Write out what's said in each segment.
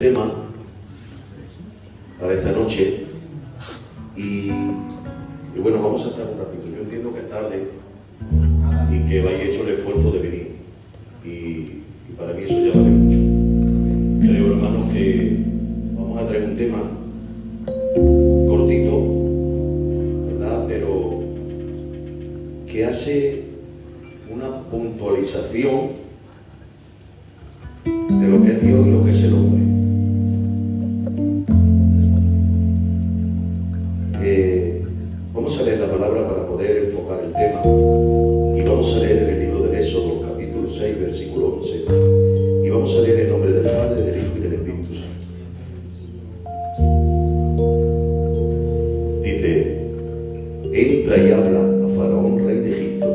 tema para esta noche y bueno, vamos a estar un ratito. Yo entiendo que es tarde y que vais hecho el esfuerzo de venir y para mí eso ya vale mucho. Creo, hermanos, que vamos a traer un tema cortito, ¿verdad? Pero que hace una puntualización de lo que es Dios y lo que es el hombre. Vamos a leer la palabra para poder enfocar el tema y vamos a leer en el libro del Éxodo, capítulo 6, versículo 11, y vamos a leer en nombre del Padre, del Hijo y del Espíritu Santo. Dice: entra y habla a Faraón, rey de Egipto,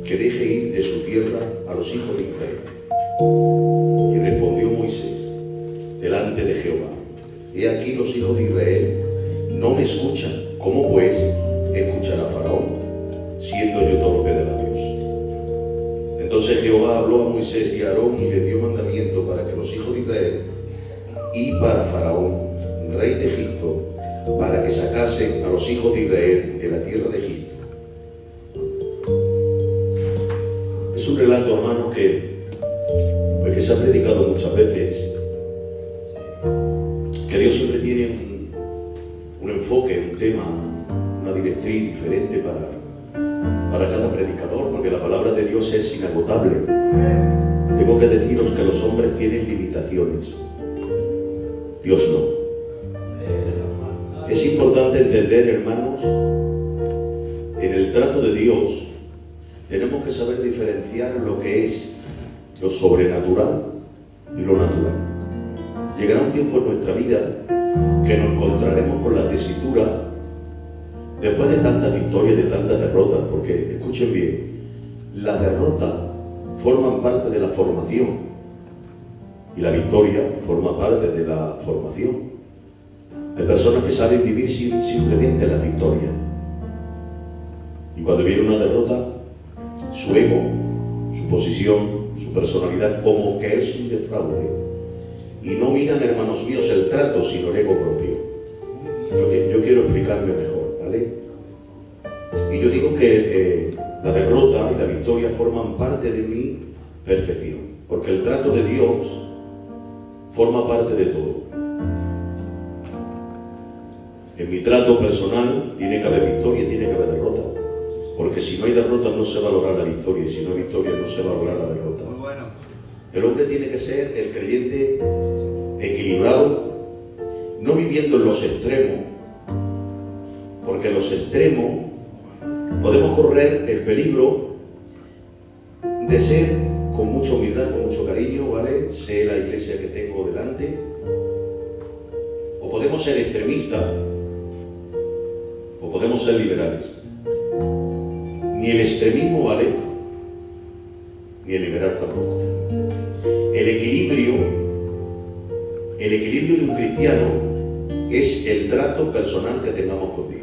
que deje ir de su tierra a los hijos de Israel. Y respondió Moisés delante de Jehová: he aquí los hijos de Israel no me escuchan. ¿Cómo pues escuchará Faraón, siendo yo torpe de labios? Entonces Jehová habló a Moisés y a Aarón y le dio mandamiento para que los hijos de Israel y para Faraón, rey de Egipto, para que sacasen a los hijos de Israel de la tierra de Egipto. Es un relato, hermanos, que se ha predicado muchas veces, que Dios siempre tiene un enfoque, un tema, una directriz diferente para cada predicador, porque la palabra de Dios es inagotable. Tengo que deciros que los hombres tienen limitaciones, Dios no. Es importante entender, hermanos, en el trato de Dios tenemos que saber diferenciar lo que es lo sobrenatural y lo natural. Llegará un tiempo en nuestra vida que nos encontraremos con la tesitura, después de tantas victorias, de tantas derrotas, porque escuchen bien, la derrota forma parte de la formación y la victoria forma parte de la formación. Hay personas que saben vivir simplemente la victoria, y cuando viene una derrota, su ego, su posición, su personalidad, como que es un defraude. Y no miran, hermanos míos, el trato, sino el ego propio. Yo quiero explicarme mejor, ¿vale? Y yo digo que la derrota y la victoria forman parte de mi perfección, porque el trato de Dios forma parte de todo. En mi trato personal tiene que haber victoria y tiene que haber derrota, porque si no hay derrota no se va a lograr la victoria, y si no hay victoria no se va a lograr la derrota. Muy bueno. El hombre tiene que ser el creyente equilibrado, no viviendo en los extremos, porque en los extremos podemos correr el peligro de ser con mucha humildad, con mucho cariño, ¿vale? Sé la iglesia que tengo delante, o podemos ser extremistas, o podemos ser liberales. Ni el extremismo vale, ni el liberal tampoco. El equilibrio de un cristiano es el trato personal que tengamos con Dios.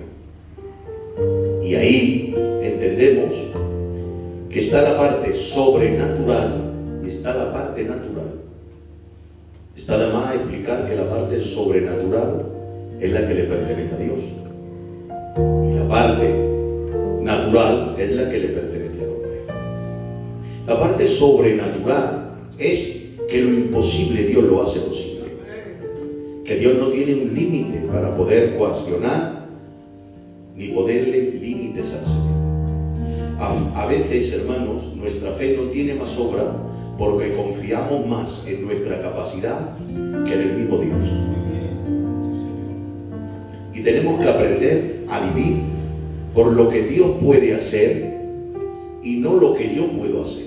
Y ahí entendemos que está la parte sobrenatural y está la parte natural. Está de más explicar que la parte sobrenatural es la que le pertenece a Dios, y la parte natural es la que le pertenece al hombre. La parte sobrenatural es que lo imposible Dios lo hace posible, que Dios no tiene un límite para poder coaccionar ni ponerle límites al Señor. A veces, hermanos, nuestra fe no tiene más obra porque confiamos más en nuestra capacidad que en el mismo Dios. Y tenemos que aprender a vivir por lo que Dios puede hacer y no lo que yo puedo hacer.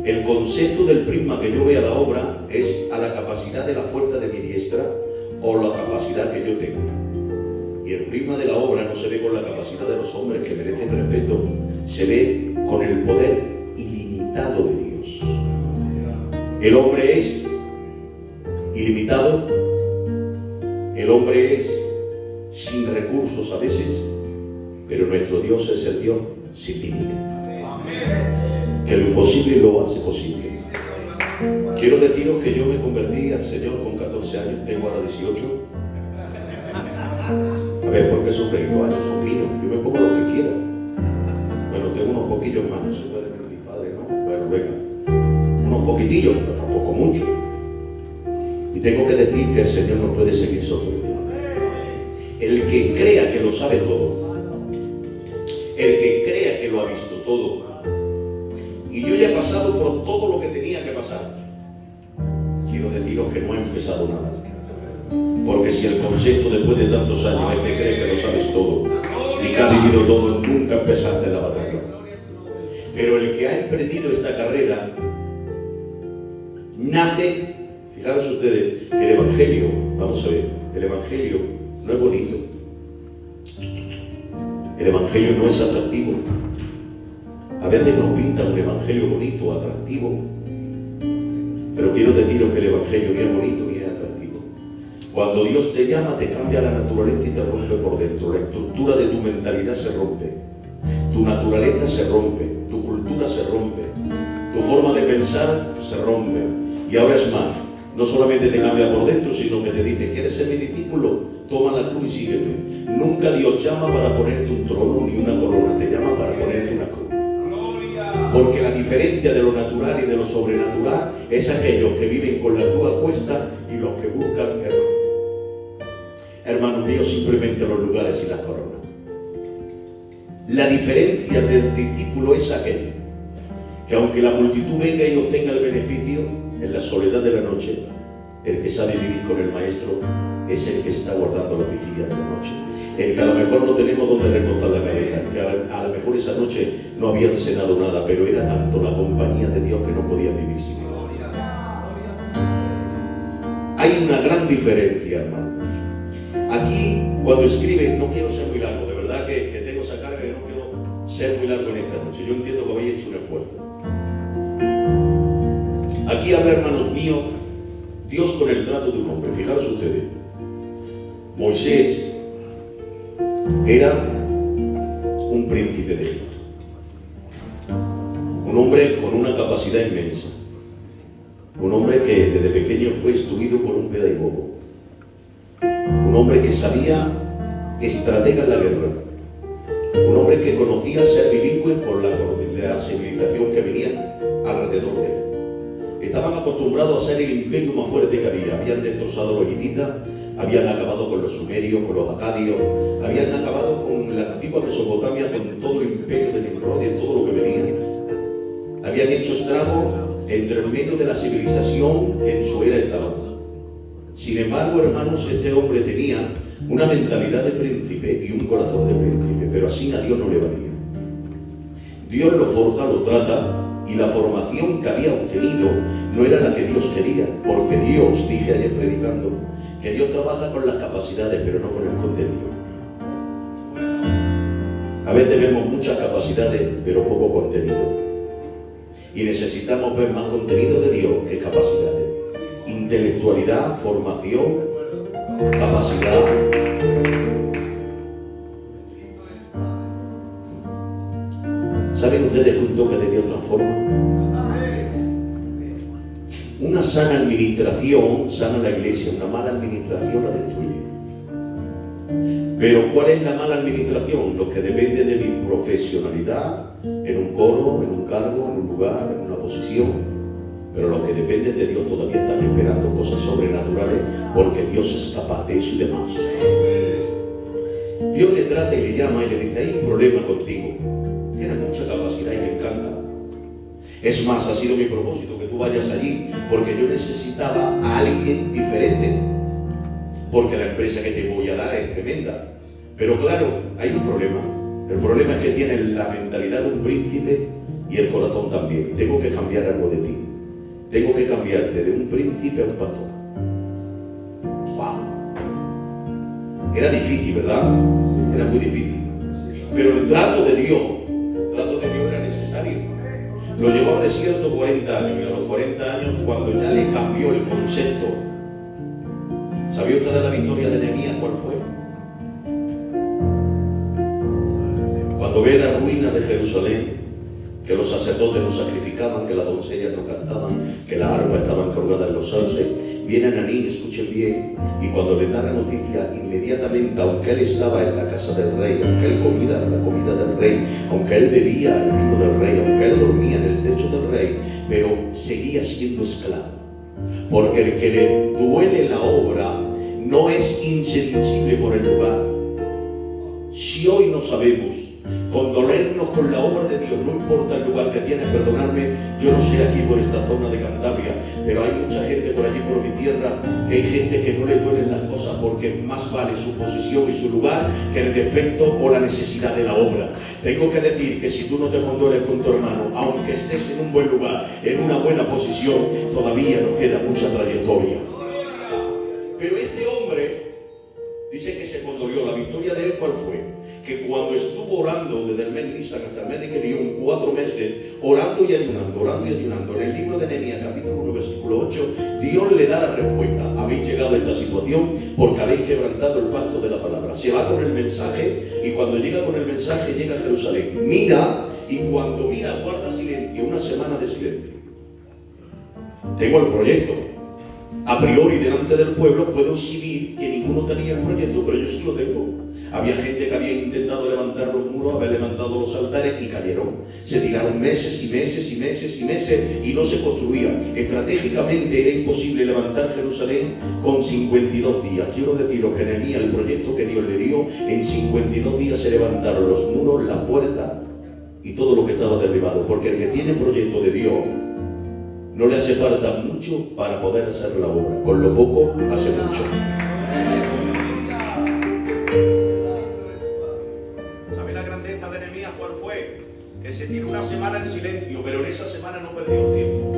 El concepto del prisma que yo vea la obra es a la capacidad de la fuerza de mi diestra o la capacidad que yo tengo. Y el prisma de la obra no se ve con la capacidad de los hombres, que merecen respeto, se ve con el poder ilimitado de Dios. El hombre es ilimitado, el hombre es sin recursos a veces, pero nuestro Dios es el Dios sin límite. Que lo imposible lo hace posible. Quiero deciros que yo me convertí al Señor con 14 años, tengo ahora 18. A ver, ¿por qué son 20 años? Son míos, yo me pongo lo que quiera. Bueno, tengo unos poquillos más, no se puede decir, padre, ¿no? Bueno, venga, unos poquitillos, pero tampoco mucho. Y tengo que decir que el Señor no puede seguir sorprendiendo. El que crea que lo sabe todo, el que crea que lo ha visto todo, y yo ya he pasado por todo lo que tenía que pasar, quiero deciros que no he empezado nada. Porque si el concepto después de tantos años es que cree que lo sabes todo y que ha vivido todo, nunca empezaste la batalla. Pero el que ha emprendido esta carrera nace, fijaros ustedes, que el Evangelio, vamos a ver, el Evangelio no es bonito. El Evangelio no es atractivo. A veces nos pintan un Evangelio bonito, atractivo. Pero quiero deciros que el Evangelio ni es bonito ni es atractivo. Cuando Dios te llama, te cambia la naturaleza y te rompe por dentro. La estructura de tu mentalidad se rompe. Tu naturaleza se rompe. Tu cultura se rompe. Tu forma de pensar se rompe. Y ahora es más, no solamente te cambia por dentro, sino que te dice: ¿quieres ser mi discípulo? Toma la cruz y sígueme. Nunca Dios llama para ponerte un trono ni una corona, te llama para ponerte una cruz. Porque la diferencia de lo natural y de lo sobrenatural es aquellos que viven con la cruz a cuesta y los que buscan, hermanos míos, simplemente los lugares y las coronas. La diferencia del discípulo es aquel que, aunque la multitud venga y obtenga el beneficio, en la soledad de la noche, el que sabe vivir con el Maestro es el que está guardando la vigilia de la noche. El que a lo mejor no tenemos donde recostar la cabeza, que a lo mejor esa noche no habían cenado nada, pero era tanto la compañía de Dios que no podían vivir sin él. Hay una gran diferencia, hermanos. Aquí, cuando escribe, no quiero ser muy largo, de verdad que tengo esa carga que no quiero ser muy largo en esta noche. Yo entiendo que habéis hecho un esfuerzo. Aquí habla, hermanos míos, Dios con el trato de un hombre. Fijaros ustedes, Moisés era un príncipe de Egipto, un hombre con una capacidad inmensa, un hombre que desde pequeño fue instruido por un pedagogo, un hombre que sabía estratega en la guerra, un hombre que conocía ser bilingüe por la civilización que venía alrededor de él. Estaban acostumbrados a ser el imperio más fuerte que habían destrozado los hititas, habían acabado con los sumerios, con los acadios, habían acabado con la antigua Mesopotamia, con todo el imperio de Nimrod y todo lo que venía. Habían hecho estrago entre el medio de la civilización que en su era estaba. Sin embargo, hermanos, este hombre tenía una mentalidad de príncipe y un corazón de príncipe, pero así a Dios no le valía. Dios lo forja, lo trata, y la formación que había obtenido no era la que Dios quería, porque Dios, dije ayer predicando, que Dios trabaja con las capacidades, pero no con el contenido. A veces vemos muchas capacidades, pero poco contenido. Y necesitamos ver más contenido de Dios que capacidades. Intelectualidad, formación, capacidad. ¿Saben ustedes que un toque de Dios transforma? Una sana administración sana la iglesia, una mala administración la destruye. Pero ¿cuál es la mala administración? Lo que depende de mi profesionalidad en un coro, en un cargo, en un lugar, en una posición. Pero los que dependen de Dios todavía están esperando cosas sobrenaturales, porque Dios es capaz de eso y demás. Dios le trata y le llama y le dice: hay un problema contigo, tienes mucha capacidad y me encanta. Es más, ha sido mi propósito que tú vayas allí, porque yo necesitaba a alguien diferente, porque la empresa que te voy a dar es tremenda. Pero claro, hay un problema. El problema es que tienes la mentalidad de un príncipe y el corazón también. Tengo que cambiar algo de ti. Tengo que cambiarte de un príncipe a un pastor. ¡Wow! Era difícil, ¿verdad? Era muy difícil. Pero el trato de Dios era necesario. Lo llevó al desierto 40 años, y a los 40 años, cuando ya le cambió el concepto, ¿sabía usted de la victoria de Nehemías cuál fue? Cuando ve la ruina de Jerusalén, que los sacerdotes no sacrificaban, que las doncellas no cantaban, que las arpas estaban colgadas en los sauces. Viene Ananí, escuchen bien, y cuando le da la noticia, inmediatamente, aunque él estaba en la casa del rey, aunque él comía la comida del rey, aunque él bebía el vino del rey, aunque él dormía en el techo del rey, pero seguía siendo esclavo. Porque el que le duele la obra no es insensible por el lugar. Si hoy no sabemos condolernos con la obra de Dios, no importa el lugar que tienes, perdonadme, yo no sé aquí por esta zona de Cantabria, pero hay mucha gente por allí por mi tierra, que hay gente que no le duelen las cosas porque más vale su posición y su lugar que el defecto o la necesidad de la obra. Tengo que decir que si tú no te condoles con tu hermano, aunque estés en un buen lugar, en una buena posición, todavía nos queda mucha trayectoria. Pero este hombre dice que se condolió. La victoria de él, ¿cuál fue? Que cuando estuvo orando desde el mes Nisan hasta el mes de Kelión, 4 meses, orando y ayunando. En el libro de Nehemías, capítulo 1, versículo 8, Dios le da la respuesta. Habéis llegado a esta situación porque habéis quebrantado el pacto de la palabra. Se va con el mensaje, y cuando llega con el mensaje, llega a Jerusalén. Mira, y cuando mira, guarda silencio, una semana de silencio. Tengo el proyecto. A priori, delante del pueblo, puedo exhibir que ninguno tenía el proyecto, pero yo sí lo tengo. Había gente que había intentado levantar los muros, haber levantado los altares y cayeron. Se tiraron meses y meses y meses y meses y no se construía. Estratégicamente era imposible levantar Jerusalén con 52 días. Quiero deciros que Nehemías, el proyecto que Dios le dio, en 52 días se levantaron los muros, la puerta y todo lo que estaba derribado. Porque el que tiene proyecto de Dios no le hace falta mucho para poder hacer la obra. Con lo poco hace mucho. ¿Sabe la grandeza de Nehemías cuál fue? Que se tiró una semana en silencio, pero en esa semana no perdió tiempo.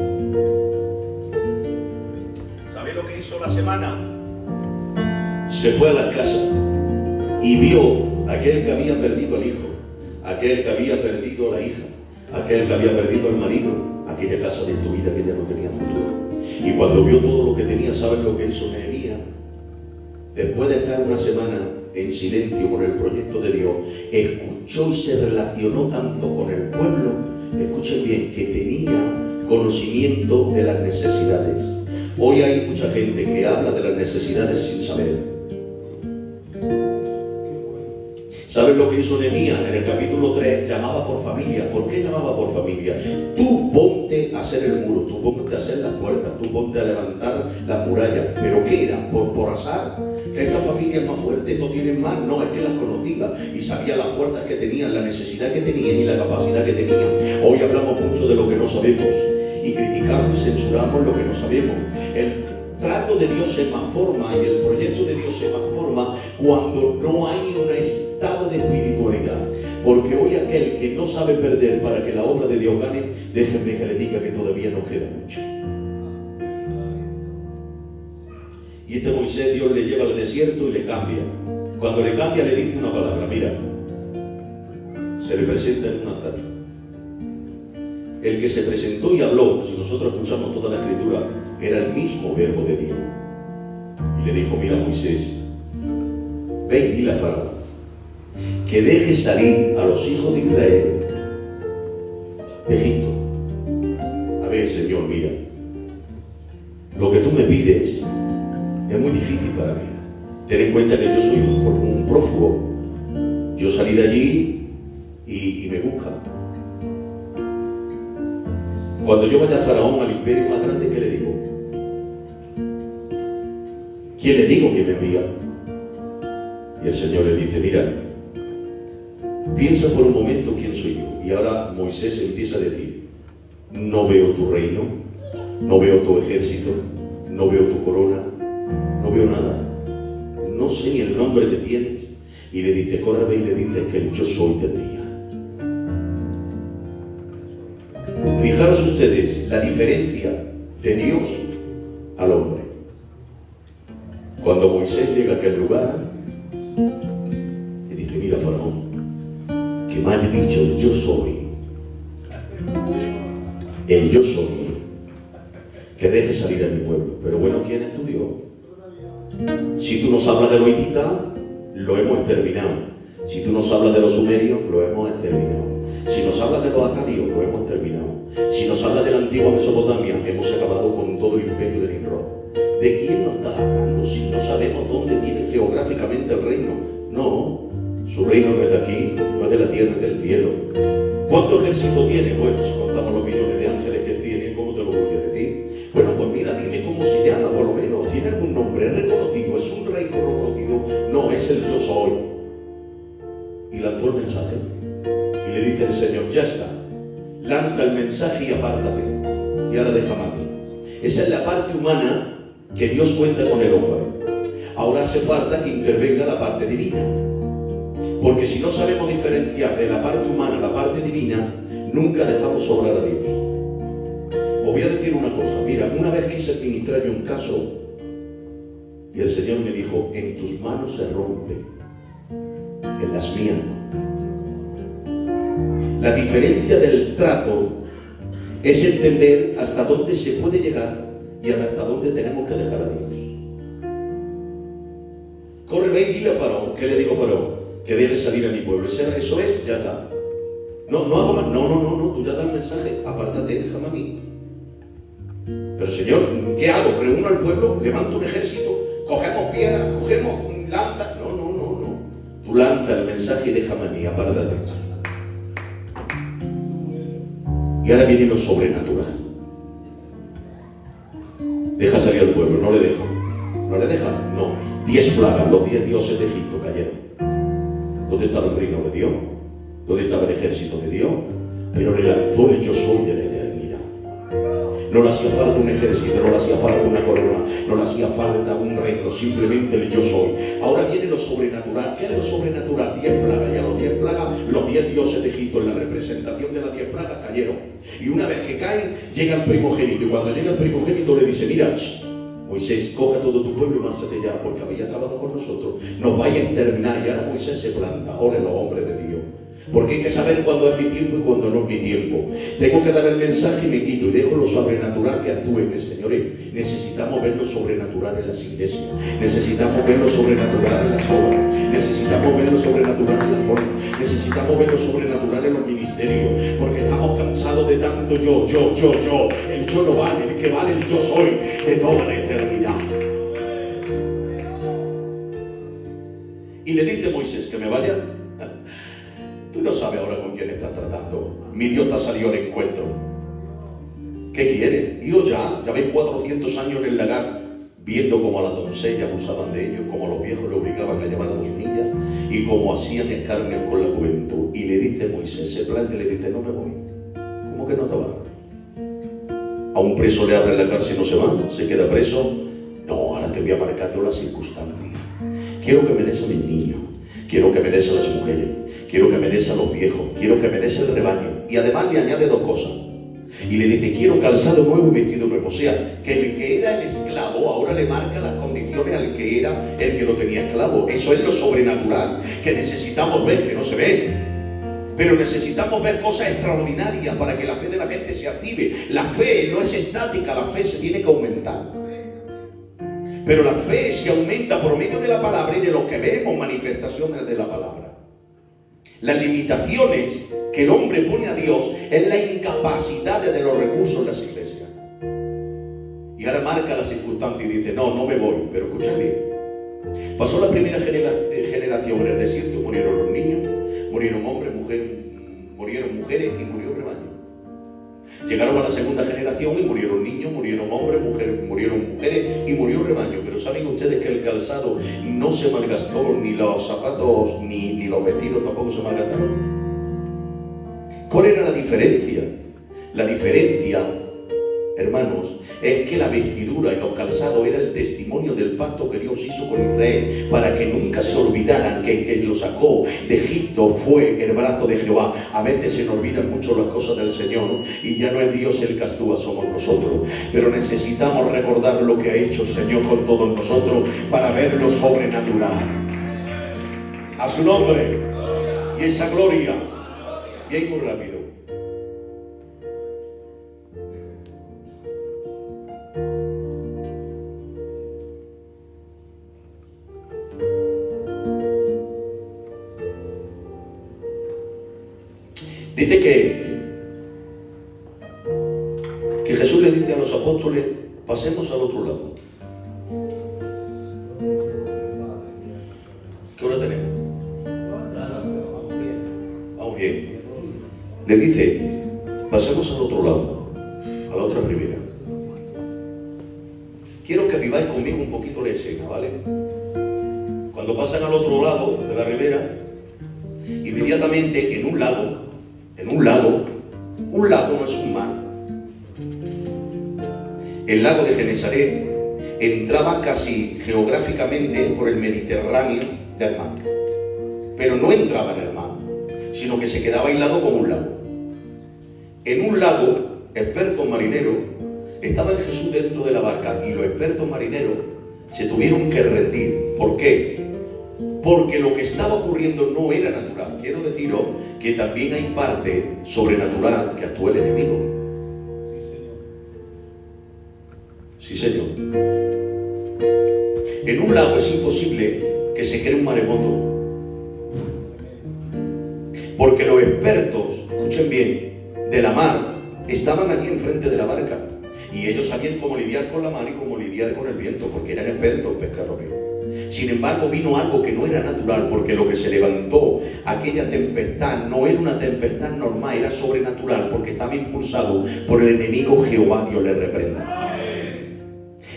¿Sabe lo que hizo la semana? Se fue a la casa y vio aquel que había perdido al hijo, aquel que había perdido la hija, aquel que había perdido el marido, aquella casa destruida que ya no tenía futuro. Y cuando vio todo lo que tenía, ¿saben lo que hizo Nehemías? Después de estar una semana en silencio con el proyecto de Dios, escuchó y se relacionó tanto con el pueblo, escuchen bien, que tenía conocimiento de las necesidades. Hoy hay mucha gente que habla de las necesidades sin saber. ¿Saben lo que hizo Nehemías? En el capítulo 3 llamaba por familia. ¿Por qué llamaba por familia? Tú ponte a hacer el muro, tú ponte a hacer las puertas, tú ponte a levantar las murallas. ¿Pero qué era? ¿Por azar? ¿Que esta familia es más fuerte? ¿Esto tienen más? No, es que las conocía y sabía las fuerzas que tenían, la necesidad que tenían y la capacidad que tenían. Hoy hablamos mucho de lo que no sabemos y criticamos y censuramos lo que no sabemos. El trato de Dios se transforma y el proyecto de Dios se transforma cuando no hay un estado de espiritualidad. Porque hoy aquel que no sabe perder para que la obra de Dios gane, déjenme que le diga que todavía nos queda mucho. Y este Moisés, Dios le lleva al desierto y le cambia. Cuando le cambia, le dice una palabra. Mira, se le presenta en una zarza. El que se presentó y habló, si nosotros escuchamos toda la escritura, era el mismo verbo de Dios. Y le dijo, mira Moisés, ve y dile a Faraón que deje salir a los hijos de Israel de Egipto. A ver, Señor, mira, lo que tú me pides es muy difícil para mí. Ten en cuenta que yo soy un prófugo. Yo salí de allí y me buscan. Cuando yo vaya a Faraón, al imperio más grande, ¿qué le digo? ¿Quién le digo que me envía? Y el Señor le dice, mira, piensa por un momento quién soy yo. Y ahora Moisés empieza a decir, no veo tu reino, no veo tu ejército, no veo tu corona, no veo nada. No sé ni el nombre que tienes. Y le dice, córreme y le dice que el yo soy te envía. Fijaros ustedes la diferencia de Dios al hombre. Cuando Moisés llega a aquel lugar, le dice, mira Faraón, que me haya dicho el yo soy. El yo soy. Que deje salir a mi pueblo. Pero bueno, ¿quién es tu Dios? Si tú nos hablas de los hititas, lo hemos exterminado. Si tú nos hablas de los sumerios, lo hemos exterminado. Si nos hablas de los acadios, lo hemos exterminado. antigua Mesopotamia, hemos acabado con todo el imperio de Nimrod. ¿De quién nos está hablando si no sabemos dónde tiene geográficamente el reino? No, su reino no es de aquí, no es de la tierra, es del cielo. ¿Cuánto ejército tiene? Bueno, si contamos los millones de ángeles que tiene, ¿cómo te lo voy a decir? Bueno, pues mira, dime cómo se llama, por lo menos. ¿Tiene algún nombre? ¿Es reconocido? ¿Es un rey reconocido? No, es el yo soy. Y lanzó el mensaje. Y le dice el Señor, ya está. Lanza el mensaje y apártate. Y ahora déjame a mí. Esa es la parte humana que Dios cuenta con el hombre. Ahora hace falta que intervenga la parte divina. Porque si no sabemos diferenciar de la parte humana a la parte divina, nunca dejamos obrar a Dios. Os voy a decir una cosa. Mira, una vez quise administrar yo un caso y el Señor me dijo, en tus manos se rompe, en las mías no. La diferencia del trato es entender hasta dónde se puede llegar y hasta dónde tenemos que dejar a Dios. Corre, ve y dile a Faraón. ¿Qué le digo a Faraón? Que deje salir a mi pueblo. Eso es, ya está. No hago más. No, tú ya das el mensaje. Apártate, déjame a mí. Pero Señor, ¿qué hago? Reúno al pueblo, levanto un ejército, cogemos piedras, cogemos lanzas. No. Tú lanza el mensaje y déjame a mí, apártate. Y ahora viene lo sobrenatural. Deja salir al pueblo, no le deja. ¿No le deja? No. 10 plagas, los 10 dioses de Egipto cayeron. ¿Dónde estaba el reino de Dios? ¿Dónde estaba el ejército de Dios? Pero le lanzó el yo soy de la eternidad. No le hacía falta un ejército, no le hacía falta una corona, no le hacía falta un reino, simplemente el yo soy. Ahora viene lo sobrenatural. ¿Qué es lo sobrenatural? 10 plagas, y a los 10 plagas, los 10 dioses de Egipto, en la representación de las 10 plagas, cayeron. Y una vez que caen, llega el primogénito, y cuando llega el primogénito le dice, mira, Moisés, coge todo tu pueblo y márchate ya, porque habéis acabado con nosotros, nos vais a exterminar. Y ahora Moisés se planta. Ole los hombres de Dios. Porque hay que saber cuándo es mi tiempo y cuándo no es mi tiempo. Tengo que dar el mensaje y me quito y dejo lo sobrenatural que actúe. Señores, necesitamos ver lo sobrenatural en las iglesias. Necesitamos ver lo sobrenatural en las obras. Necesitamos ver lo sobrenatural en las formas. Necesitamos ver lo sobrenatural en los ministerios. Porque estamos cansados de tanto yo. El yo no vale, el que vale el yo soy de toda la eternidad. Y le dice Moisés que me vaya. Tú no sabes ahora con quién estás tratando. Mi Dios te ha salido al encuentro. ¿Qué quiere? Iros ya. Ya veis 400 años en el lagar, viendo cómo a las doncellas abusaban de ellos, cómo a los viejos le obligaban a llevar a 2 niñas y cómo hacían escarnios con la juventud. Y le dice Moisés, se planta y le dice, no me voy. ¿Cómo que no te vas? A un preso le abren la cárcel y no se va, se queda preso. No, ahora te voy a marcar yo las circunstancias. Quiero que me des a mis niños. Quiero que me des a las mujeres, quiero que me des a los viejos, quiero que me des el rebaño. Y además le añade 2 cosas. Y le dice, quiero calzado nuevo y vestido nuevo. O sea, que el que era el esclavo ahora le marca las condiciones al que era el que lo tenía esclavo. Eso es lo sobrenatural que necesitamos ver, que no se ve. Pero necesitamos ver cosas extraordinarias para que la fe de la gente se active. La fe no es estática, la fe se tiene que aumentar. Pero la fe se aumenta por medio de la palabra y de lo que vemos manifestaciones de la palabra. Las limitaciones que el hombre pone a Dios es la incapacidad de los recursos de las iglesias. Y ahora marca la circunstancia y dice, no me voy. Pero escucha bien. Pasó la primera generación en el desierto, murieron los niños, murieron hombres, murieron mujeres y murió el rebaño. Llegaron a la segunda generación y murieron niños, murieron hombres, murieron mujeres y murió el rebaño. Pero ¿saben ustedes que el calzado no se malgastó, ni los zapatos, ni los vestidos tampoco se malgastaron? ¿Cuál era la diferencia? La diferencia, hermanos, es que la vestidura y los calzados era el testimonio del pacto que Dios hizo con Israel, para que nunca se olvidaran que el que lo sacó de Egipto fue el brazo de Jehová. A veces se nos olvidan mucho las cosas del Señor y ya no es Dios el que actúa, somos nosotros. Pero necesitamos recordar lo que ha hecho el Señor con todos nosotros para ver lo sobrenatural. A su nombre y esa gloria. Y ahí muy rápido. Dice que le dice a los apóstoles, pasemos al otro lado. ¿Qué hora tenemos? Vamos bien. Le dice, pasemos al otro lado, a la otra ribera. Quiero que viváis conmigo un poquito la escena, ¿vale? Cuando pasan al otro lado de la ribera, inmediatamente en un lago no es un mar. El lago de Genesaret entraba casi geográficamente por el Mediterráneo del mar, pero no entraba en el mar, sino que se quedaba aislado como un lago. En un lago, expertos marineros, estaba Jesús dentro de la barca y los expertos marineros se tuvieron que rendir. ¿Por qué? Porque lo que estaba ocurriendo no era natural. Quiero deciros que también hay parte sobrenatural que actúa el enemigo. Sí, señor. En un lago es imposible que se cree un maremoto. Porque los expertos, escuchen bien, de la mar, estaban allí enfrente de la barca. Y ellos sabían cómo lidiar con la mar y cómo lidiar con el viento, porque eran expertos pescadores. Sin embargo, vino algo que no era natural, porque lo que se levantó, aquella tempestad, no era una tempestad normal, era sobrenatural, porque estaba impulsado por el enemigo Jehová, Dios le reprenda.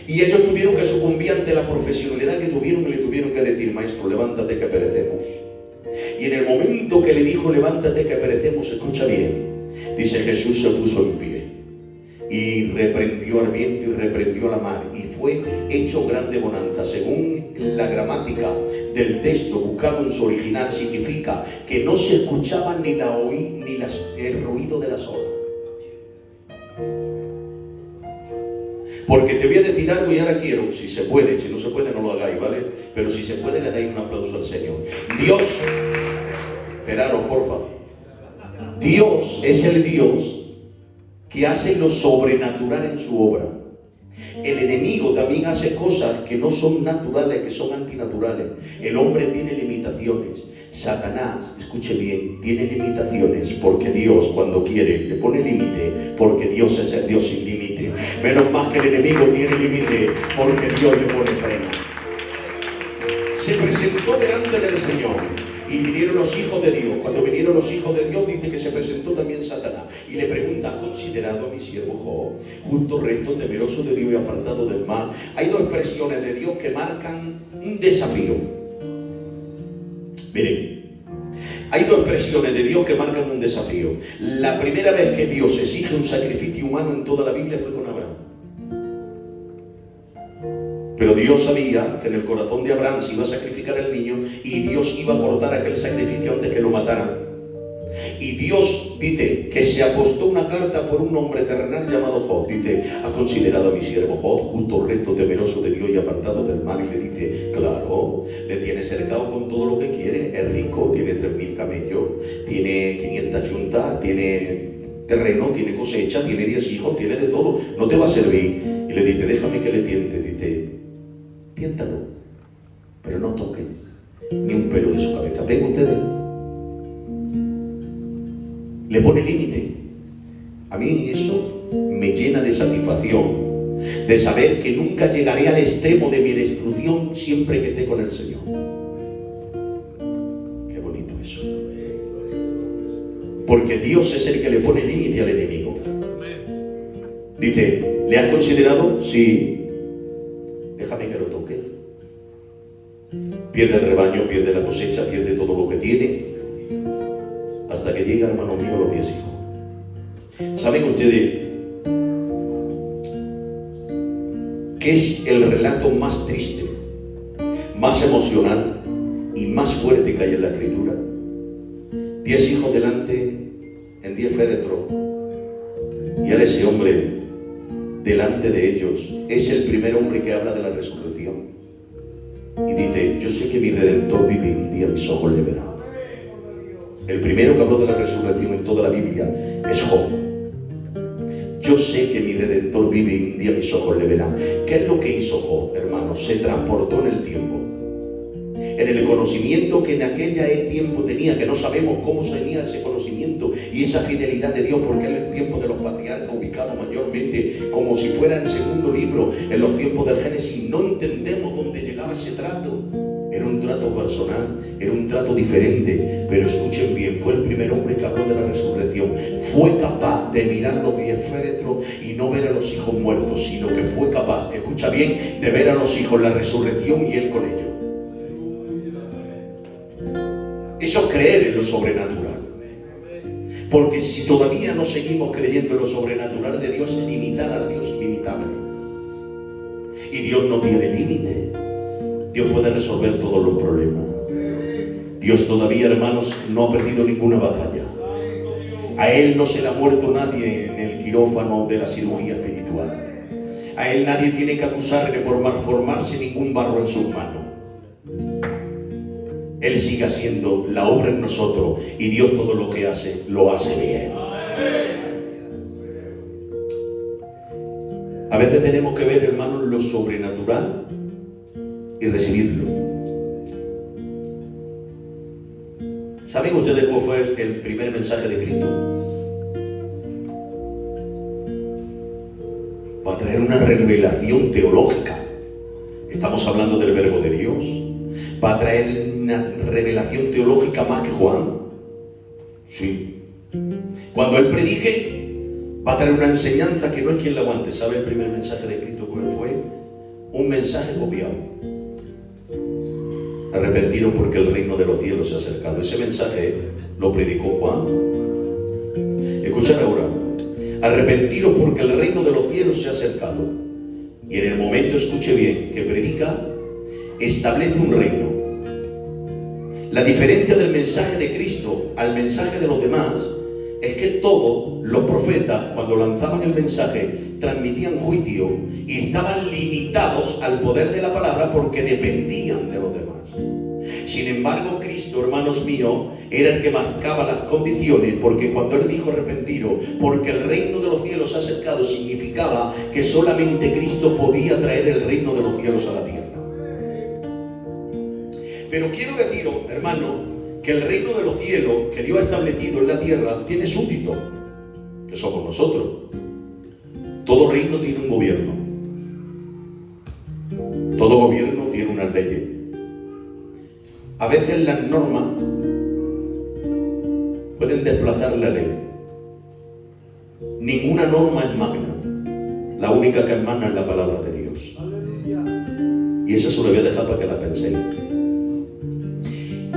Y ellos tuvieron que sucumbir ante la profesionalidad que tuvieron y le tuvieron que decir, maestro, levántate que perecemos. Y en el momento que le dijo, levántate que perecemos, escucha bien, dice Jesús se puso en pie y reprendió al viento y reprendió a la mar y fue hecho grande bonanza. Según la gramática del texto buscado en su original, significa que no se escuchaba ni el ruido de las olas. Porque te voy a decir algo y ahora quiero, si se puede, si no se puede no lo hagáis, ¿vale? Pero si se puede le dais un aplauso al Señor. Dios, esperaros porfa, Dios es el Dios que hace lo sobrenatural en su obra. El enemigo también hace cosas que no son naturales, que son antinaturales. El hombre tiene limitaciones. Satanás, escuche bien, tiene limitaciones porque Dios cuando quiere le pone límite, porque Dios es el Dios sin límite. Menos más que el enemigo tiene límite porque Dios le pone freno. Se presentó delante del Señor y vinieron los hijos de Dios. Cuando vinieron los hijos de Dios dice que se presentó también Satanás y le pregunta, ¿has considerado a mi siervo Job, justo, recto, temeroso de Dios y apartado del mal? Hay dos expresiones de Dios que marcan un desafío. Miren, hay dos expresiones de Dios que marcan un desafío. La primera vez que Dios exige un sacrificio humano en toda la Biblia fue con Abraham. Pero Dios sabía que en el corazón de Abraham se iba a sacrificar el niño y Dios iba a cortar aquel sacrificio antes que lo mataran. Y Dios dice que se apostó una carta por un hombre terrenal llamado Job. Dice, ¿has considerado a mi siervo Job, justo, recto, temeroso de Dios y apartado del mal? Y le dice, claro, le tiene cercado con todo lo que quiere. Es rico, tiene 3.000 camellos, tiene 500 yuntas, tiene terreno, tiene cosecha, tiene 10 hijos, tiene de todo. No te va a servir. Y le dice, déjame que le tiente. Dice, tiéntalo, pero no toques ni un pelo de su cabeza. Ven ustedes. Le pone límite. A mí eso me llena de satisfacción, de saber que nunca llegaré al extremo de mi destrucción siempre que esté con el Señor. Qué bonito eso. Porque Dios es el que le pone límite al enemigo. Dice, ¿le has considerado? Sí. Déjame que lo toque. Pierde el rebaño, pierde la cosecha, pierde todo lo que tiene, hasta que llega, hermano mío, los 10 hijos. ¿Saben ustedes qué es el relato más triste, más emocional y más fuerte que hay en la Escritura? 10 hijos delante, en 10 féretros, y ahora ese hombre delante de ellos es el primer hombre que habla de la resurrección y dice, yo sé que mi Redentor vive y un día mis ojos le verán. El primero que habló de la resurrección en toda la Biblia es Job. Yo sé que mi Redentor vive y un día mis ojos le verán. ¿Qué es lo que hizo Job, hermano? Se transportó en el tiempo, en el conocimiento que en aquella tiempo tenía, que no sabemos cómo tenía ese conocimiento y esa fidelidad de Dios, porque en el tiempo de los patriarcas, ubicado mayormente como si fuera el segundo libro en los tiempos del Génesis, no entendemos dónde llegaba ese trato. Era un trato personal, era un trato diferente, pero escuchen bien, fue el primer hombre que habló de la resurrección. Fue capaz de mirar los 10 féretros y no ver a los hijos muertos, sino que fue capaz, escucha bien, de ver a los hijos la resurrección y él con ellos. Eso es creer en lo sobrenatural. Porque si todavía no seguimos creyendo en lo sobrenatural de Dios, es limitar al Dios ilimitable. Y Dios no tiene límite. Dios puede resolver todos los problemas. Dios todavía, hermanos, no ha perdido ninguna batalla. A Él no se le ha muerto nadie en el quirófano de la cirugía espiritual. A Él nadie tiene que acusarle por malformarse ningún barro en sus manos. Él sigue haciendo la obra en nosotros y Dios todo lo que hace, lo hace bien. A veces tenemos que ver, hermanos, lo sobrenatural y recibirlo. ¿Saben ustedes cuál fue el primer mensaje de Cristo? Va a traer una revelación teológica. Estamos hablando del verbo de Dios. Va a traer una revelación teológica más que Juan. Sí. Cuando Él predique, va a traer una enseñanza que no es quien la aguante. ¿Sabe el primer mensaje de Cristo cuál fue? Un mensaje copiado. Arrepentiros porque el reino de los cielos se ha acercado. Ese mensaje lo predicó Juan. Escuchad ahora. Arrepentiros porque el reino de los cielos se ha acercado. Y en el momento, escuche bien, que predica, establece un reino. La diferencia del mensaje de Cristo al mensaje de los demás es que todos los profetas, cuando lanzaban el mensaje, transmitían juicio y estaban limitados al poder de la palabra porque dependían de los demás. Sin embargo, Cristo, hermanos míos, era el que marcaba las condiciones, porque cuando Él dijo arrepentiros, porque el reino de los cielos se ha acercado, significaba que solamente Cristo podía traer el reino de los cielos a la tierra. Pero quiero deciros, hermano, que el reino de los cielos que Dios ha establecido en la tierra tiene súbditos, que somos nosotros. Todo reino tiene un gobierno. Todo gobierno tiene unas leyes. A veces las normas pueden desplazar la ley. Ninguna norma es magna. La única que es magna es la palabra de Dios. Y esa se lo voy a dejar para que la penséis.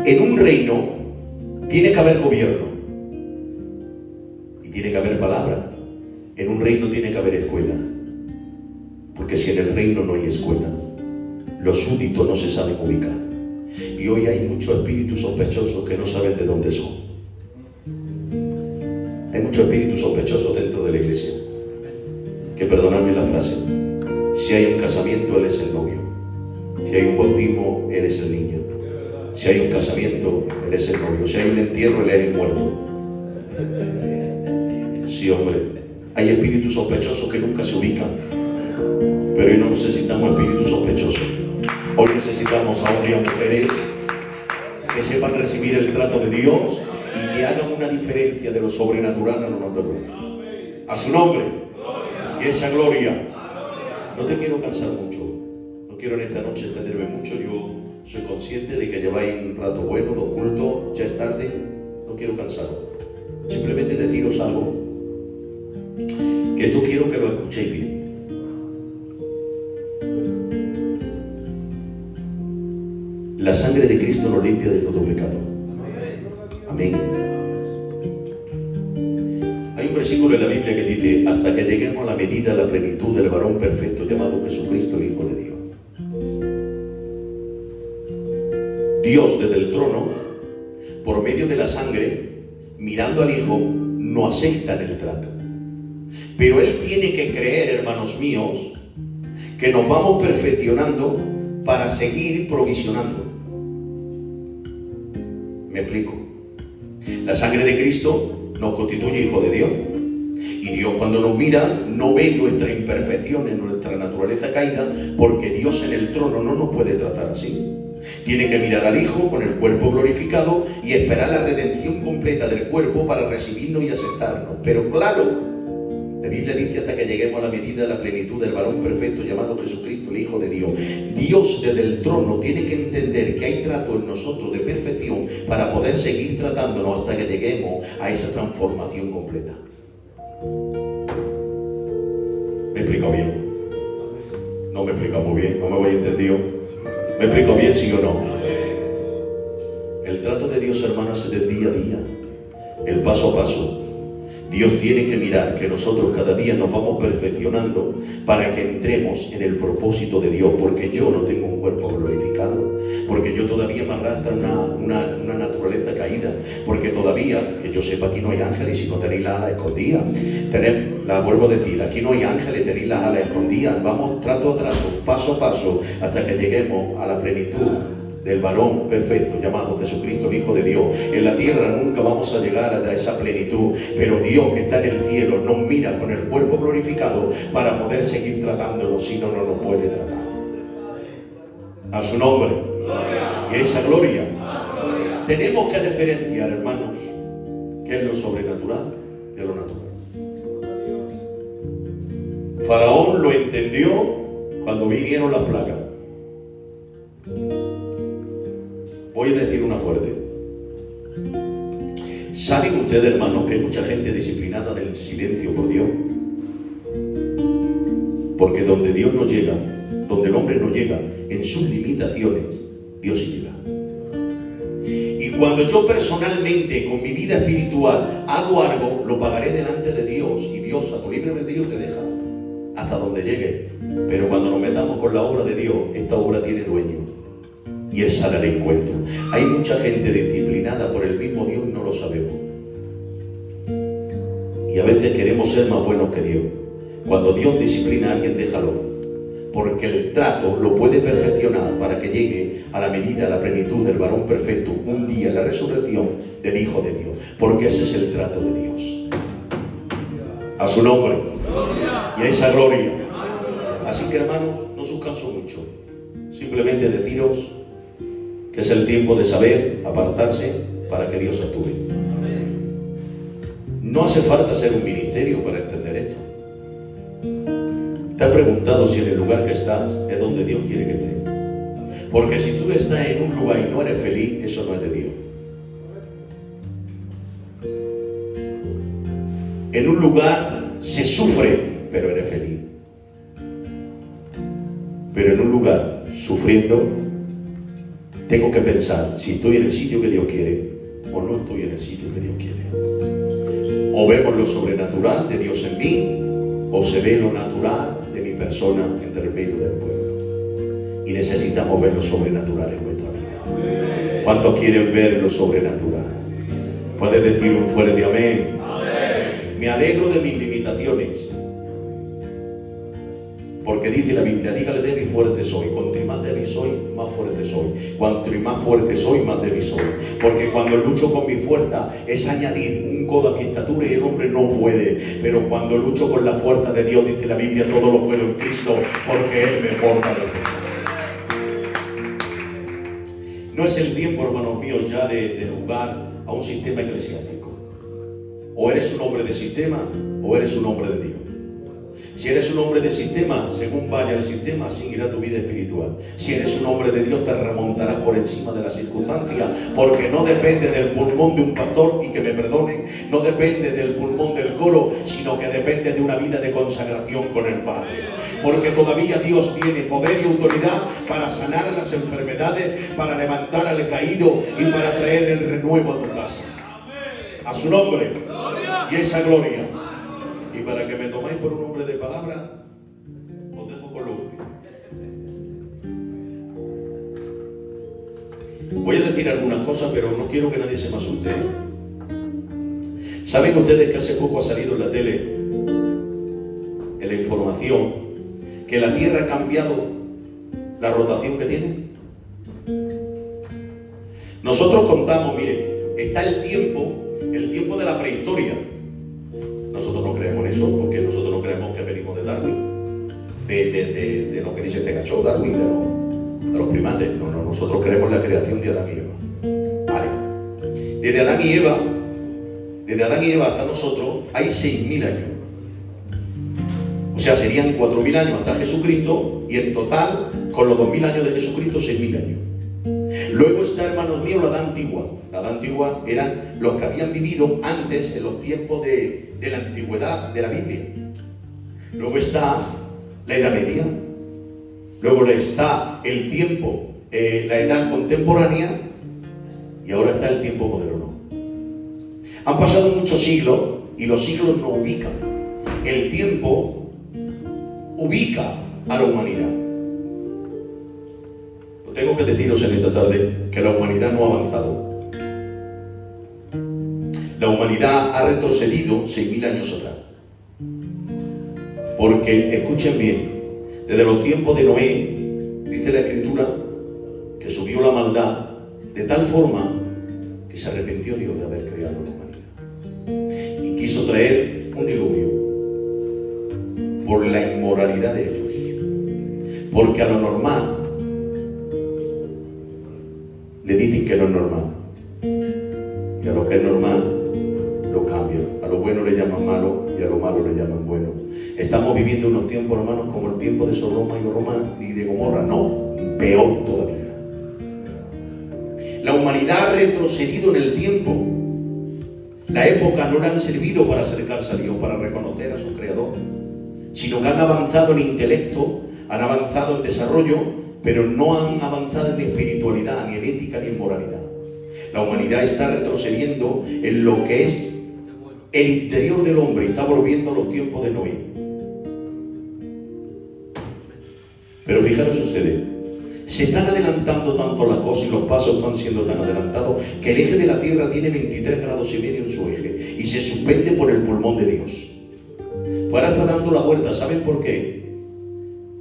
En un reino tiene que haber gobierno y tiene que haber palabra. En un reino tiene que haber escuela, porque si en el reino no hay escuela, los súbditos no se saben ubicar. Y hoy hay muchos espíritus sospechosos que no saben de dónde son. Hay muchos espíritus sospechosos dentro de la iglesia, que, perdonadme la frase, si hay un casamiento, Él es el novio. Si hay un bautismo, Él es el niño. Si hay un casamiento, Él es el novio. Si hay un entierro, Él es el muerto. Sí, hombre. Hay espíritus sospechosos que nunca se ubican. Pero hoy no necesitamos espíritus sospechosos. Hoy necesitamos a hombres y a mujeres que sepan recibir el trato de Dios y que hagan una diferencia de lo sobrenatural a lo natural. A su nombre. Y esa gloria. No te quiero cansar mucho. No quiero en esta noche extenderme mucho. Yo soy consciente de que lleváis un rato bueno de oculto, ya es tarde, no quiero cansaros. Simplemente deciros algo que tú quiero que lo escuchéis bien. La sangre de Cristo nos limpia de todo pecado. Amén. Hay un versículo en la Biblia que dice: hasta que lleguemos a la medida, a la plenitud del varón perfecto llamado Jesucristo, el Hijo de Dios. Dios desde el trono, por medio de la sangre, mirando al Hijo, no acepta en el trato. Pero Él tiene que creer, hermanos míos, que nos vamos perfeccionando para seguir provisionando. ¿Me explico? La sangre de Cristo nos constituye Hijo de Dios. Y Dios, cuando nos mira, no ve nuestra imperfección, en nuestra naturaleza caída, porque Dios en el trono no nos puede tratar así. Tiene que mirar al Hijo con el cuerpo glorificado y esperar la redención completa del cuerpo para recibirnos y aceptarnos. Pero claro, la Biblia dice hasta que lleguemos a la medida de la plenitud del varón perfecto llamado Jesucristo, el Hijo de Dios. Dios desde el trono tiene que entender que hay trato en nosotros de perfección para poder seguir tratándonos hasta que lleguemos a esa transformación completa. ¿Me explico bien? No me explico muy bien, no me voy entendido. ¿Me explico bien, sí o no? El trato de Dios, hermanos, es del día a día, el paso a paso. Dios tiene que mirar que nosotros cada día nos vamos perfeccionando para que entremos en el propósito de Dios, porque yo no tengo un cuerpo glorificado, porque yo todavía me arrastra una naturaleza caída, porque todavía, que yo sepa, aquí no hay ángeles y no tenéis las alas escondidas. La vuelvo a decir, aquí no hay ángeles, tenéis las alas escondidas. Vamos trato a trato, paso a paso, hasta que lleguemos a la plenitud del varón perfecto llamado Jesucristo, el Hijo de Dios. En la tierra nunca vamos a llegar a esa plenitud, pero Dios que está en el cielo nos mira con el cuerpo glorificado para poder seguir tratándolo, si no, no nos puede tratar. A su nombre. Y a esa gloria. Tenemos que diferenciar, hermanos, qué es lo sobrenatural de lo natural. Faraón lo entendió cuando vinieron las plagas. Voy a decir una fuerte. ¿Saben ustedes, hermanos, que hay mucha gente disciplinada del silencio por Dios? Porque donde Dios no llega, donde el hombre no llega, en sus limitaciones, Dios sí llega. Y cuando yo personalmente, con mi vida espiritual, hago algo, lo pagaré delante de Dios. Y Dios, a tu libre albedrío, te deja hasta donde llegue. Pero cuando nos metamos con la obra de Dios, esta obra tiene dueño. Y Él sale al encuentro. Hay mucha gente disciplinada por el mismo Dios y no lo sabemos. Y a veces queremos ser más buenos que Dios. Cuando Dios disciplina a alguien, déjalo. Porque el trato lo puede perfeccionar para que llegue a la medida, a la plenitud del varón perfecto, un día, la resurrección del Hijo de Dios. Porque ese es el trato de Dios. A su nombre. Y a esa gloria. Así que, hermanos, no os canso mucho. Simplemente deciros que es el tiempo de saber apartarse para que Dios actúe. No hace falta ser un ministerio para entender esto. ¿Te has preguntado si en el lugar que estás es donde Dios quiere que estés? Porque si tú estás en un lugar y no eres feliz, eso no es de Dios. En un lugar se sufre, pero eres feliz. Pero en un lugar sufriendo, tengo que pensar si estoy en el sitio que Dios quiere o no estoy en el sitio que Dios quiere. O vemos lo sobrenatural de Dios en mí, o se ve lo natural de mi persona entre el medio del pueblo. Y necesitamos ver lo sobrenatural en nuestra vida. ¿Cuántos quieren ver lo sobrenatural? Puedes decir un fuerte amén. Me alegro de mis limitaciones. Porque dice la Biblia, dígale débil y fuerte soy. Cuanto más débil soy, más fuerte soy. Cuanto más fuerte soy, más débil soy. Porque cuando lucho con mi fuerza es añadir un codo a mi estatura y el hombre no puede. Pero cuando lucho con la fuerza de Dios, dice la Biblia, todo lo puedo en Cristo, porque Él me fortalece. No es el tiempo, hermanos míos, ya de jugar a un sistema eclesiástico. O eres un hombre de sistema, o eres un hombre de Dios. Si eres un hombre de sistema, según vaya el sistema, así irá tu vida espiritual. Si eres un hombre de Dios, te remontarás por encima de las circunstancias, porque no depende del pulmón de un pastor, y que me perdonen, no depende del pulmón del coro, sino que depende de una vida de consagración con el Padre. Porque todavía Dios tiene poder y autoridad para sanar las enfermedades, para levantar al caído y para traer el renuevo a tu casa. A su nombre y esa gloria. Y para que me tomáis por un hombre de palabra, os dejo con lo último. Voy a decir algunas cosas, pero no quiero que nadie se me asuste. ¿Saben ustedes que hace poco ha salido en la tele, en la información, que la Tierra ha cambiado la rotación que tiene? Nosotros contamos, miren, está el tiempo de la prehistoria. Nosotros no creemos en eso, porque nosotros no creemos que venimos de Darwin, de lo que dice este gacho, Darwin, a los primates. No, nosotros creemos la creación de Adán y Eva. Vale. Desde Adán y Eva hasta nosotros hay 6.000 años. O sea, serían 4.000 años hasta Jesucristo, y en total, con los 2.000 años de Jesucristo, 6.000 años. Luego está, hermanos míos, la Edad Antigua. La Edad Antigua eran los que habían vivido antes, en los tiempos de la antigüedad de la Biblia. Luego está la Edad Media. Luego está el tiempo, la Edad Contemporánea, y ahora está el tiempo moderno. Han pasado muchos siglos y los siglos nos ubican. El tiempo ubica a la humanidad. Tengo que deciros en esta tarde que la humanidad no ha avanzado. La humanidad ha retrocedido 6.000 años atrás. Porque, escuchen bien, desde los tiempos de Noé, dice la Escritura, que subió la maldad de tal forma que se arrepintió Dios de haber creado la humanidad. Y quiso traer un diluvio por la inmoralidad de ellos. Porque a lo normal le dicen que no es normal, y a lo que es normal lo cambian. A lo bueno le llaman malo y a lo malo le llaman bueno. Estamos viviendo unos tiempos, hermanos, como el tiempo de Sodoma y de Gomorra. No, peor todavía. La humanidad ha retrocedido en el tiempo. La época no le han servido para acercarse a Dios, para reconocer a su Creador, sino que han avanzado en intelecto, han avanzado en desarrollo, pero no han avanzado en espiritualidad, ni en ética, ni en moralidad. La humanidad está retrocediendo en lo que es el interior del hombre, y está volviendo a los tiempos de Noé. Pero fijaros ustedes, se están adelantando tanto las cosas y los pasos están siendo tan adelantados que el eje de la Tierra tiene 23 grados y medio en su eje y se suspende por el pulmón de Dios. Pues ahora está dando la vuelta. ¿Saben por qué?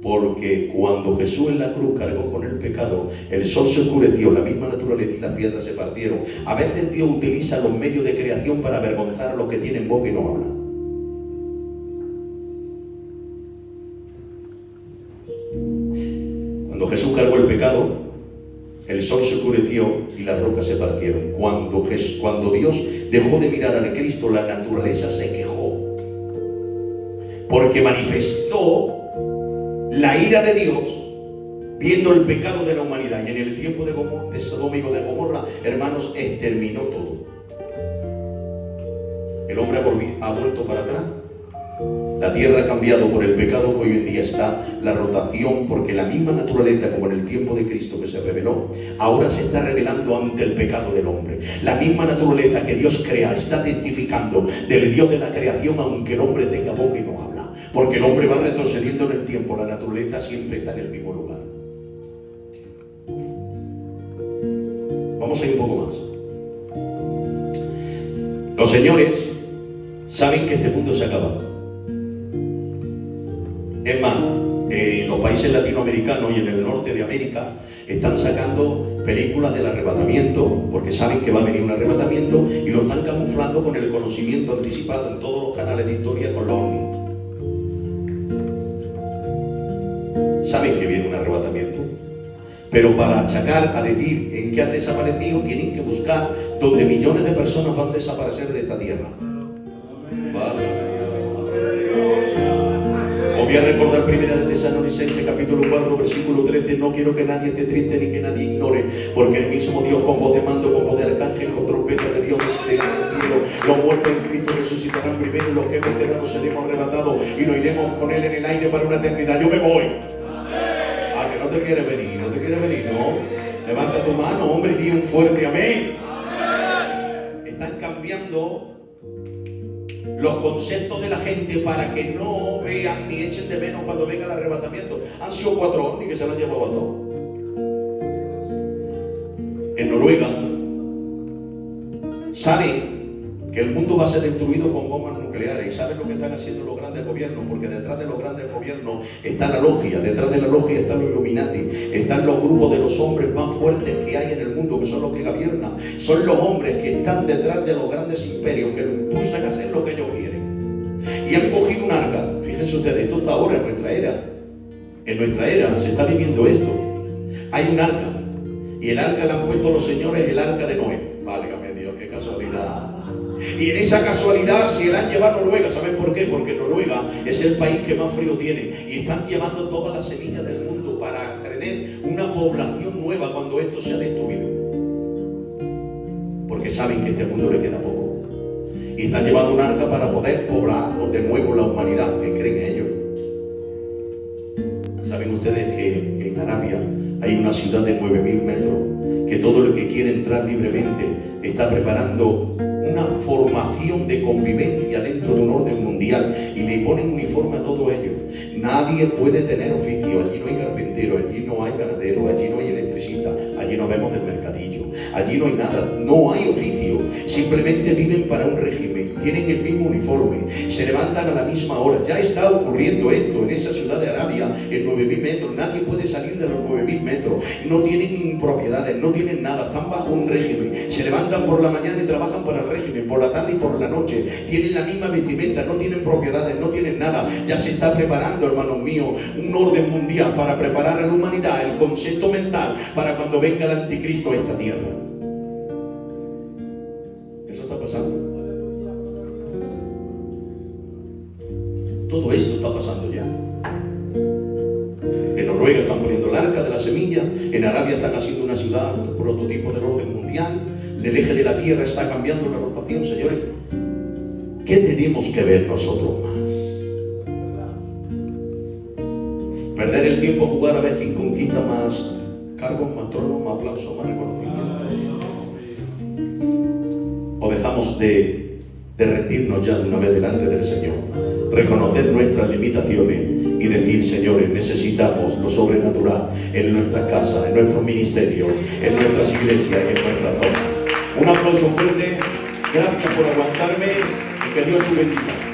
Porque cuando Jesús en la cruz cargó con el pecado, el sol se oscureció, la misma naturaleza y las piedras se partieron. A veces Dios utiliza los medios de creación para avergonzar a los que tienen boca y no hablan. Cuando Jesús cargó el pecado, el sol se oscureció y las rocas se partieron. Cuando Dios dejó de mirar al Cristo, la naturaleza se quejó, porque manifestó la ira de Dios viendo el pecado de la humanidad. Y en el tiempo de Sodoma y de Gomorra, hermanos, exterminó todo. El hombre ha vuelto para atrás. La tierra ha cambiado por el pecado que hoy en día está, la rotación, porque la misma naturaleza, como en el tiempo de Cristo que se reveló, ahora se está revelando ante el pecado del hombre. La misma naturaleza que Dios crea está testificando del Dios de la creación, aunque el hombre tenga boca y no habla. Porque el hombre va retrocediendo en el tiempo, la naturaleza siempre está en el mismo lugar. Vamos a ir un poco más. Los señores saben que este mundo se acaba. Es más, en los países latinoamericanos y en el norte de América están sacando películas del arrebatamiento, porque saben que va a venir un arrebatamiento, y lo están camuflando con el conocimiento anticipado en todos los canales de historia con los ovnis. Saben que viene un arrebatamiento, pero para achacar, a decir en qué han desaparecido, tienen que buscar donde millones de personas van a desaparecer de esta tierra. Os voy a recordar 1 de Tesalonicenses capítulo 4 versículo 13. No quiero que nadie esté triste ni que nadie ignore, porque el mismo Dios, con voz de mando, con voz de arcángel, con trompeta de Dios, los muertos en Cristo resucitarán primero, y los que hemos quedado seremos arrebatados y nos iremos con Él en el aire para una eternidad. Yo me voy. Ah, que no te quieres venir, no te quieres venir, no. Levanta tu mano, hombre, y di un fuerte amén. Están cambiando los conceptos de la gente para que no vean ni echen de menos cuando venga el arrebatamiento. Han sido 4 ovnis que se lo han llevado a todos. En Noruega saben que el mundo va a ser destruido con bombas nucleares, y saben lo que están haciendo los grandes gobiernos, porque detrás de los grandes gobiernos está la logia, detrás de la logia están los Illuminati, están los grupos de los hombres más fuertes que hay en el mundo, que son los que gobiernan, son los hombres que están detrás de los grandes imperios, que lo impulsan a hacer lo que ellos quieren. Y han cogido un arca. Fíjense ustedes, esto está ahora en nuestra era. En nuestra era se está viviendo esto. hay un arca. Y el arca le han puesto los señores el arca de Noé. Válgame Dios, qué casualidad. Y en esa casualidad se la han llevado a Noruega. ¿Saben por qué? Porque Noruega es el país que más frío tiene. Y están llevando todas las semillas del mundo para tener una población nueva cuando esto sea destruido. Porque saben que a este mundo le queda poco. Y están llevando un arca para poder poblar de nuevo la humanidad. ¿Qué creen ellos? ¿Saben ustedes que en Arabia hay una ciudad de 9.000 metros? Que todo el que quiere entrar libremente está preparando una formación de convivencia dentro de un orden mundial y le ponen uniforme a todos ellos. Nadie puede tener oficio. Allí no hay carpintero, allí no hay ganadero, allí no hay electricista, allí no vemos del mercadillo, allí no hay nada, no hay oficio. Simplemente viven para un régimen, tienen el mismo uniforme, se levantan a la misma hora. Ya está ocurriendo esto en esa ciudad de Arabia, en 9.000 metros. Nadie puede salir de los 9.000 metros. No tienen propiedades, no tienen nada, están bajo un régimen. Se levantan por la mañana y trabajan para el régimen, por la tarde y por la noche. Tienen la misma vestimenta, no tienen propiedades, no tienen nada. Ya se está preparando, hermanos míos, un orden mundial para preparar a la humanidad, el concepto mental, para cuando venga el anticristo a esta tierra. Eso está pasando. Todo esto está pasando ya. En Noruega están poniendo el arca de la semilla, en Arabia están haciendo una ciudad, un prototipo del orden mundial, el eje de la tierra está cambiando la rotación, señores. ¿Qué tenemos que ver nosotros más? Perder el tiempo, jugar a ver quién conquista más cargos, más tronos, más aplausos, más reconocimiento. O dejamos de rendirnos ya de una vez delante del Señor, reconocer nuestras limitaciones y decir: señores, necesitamos lo sobrenatural en nuestras casas, en nuestros ministerios, en nuestras iglesias y en nuestras zonas. Un aplauso fuerte, gracias por aguantarme y que Dios os bendiga.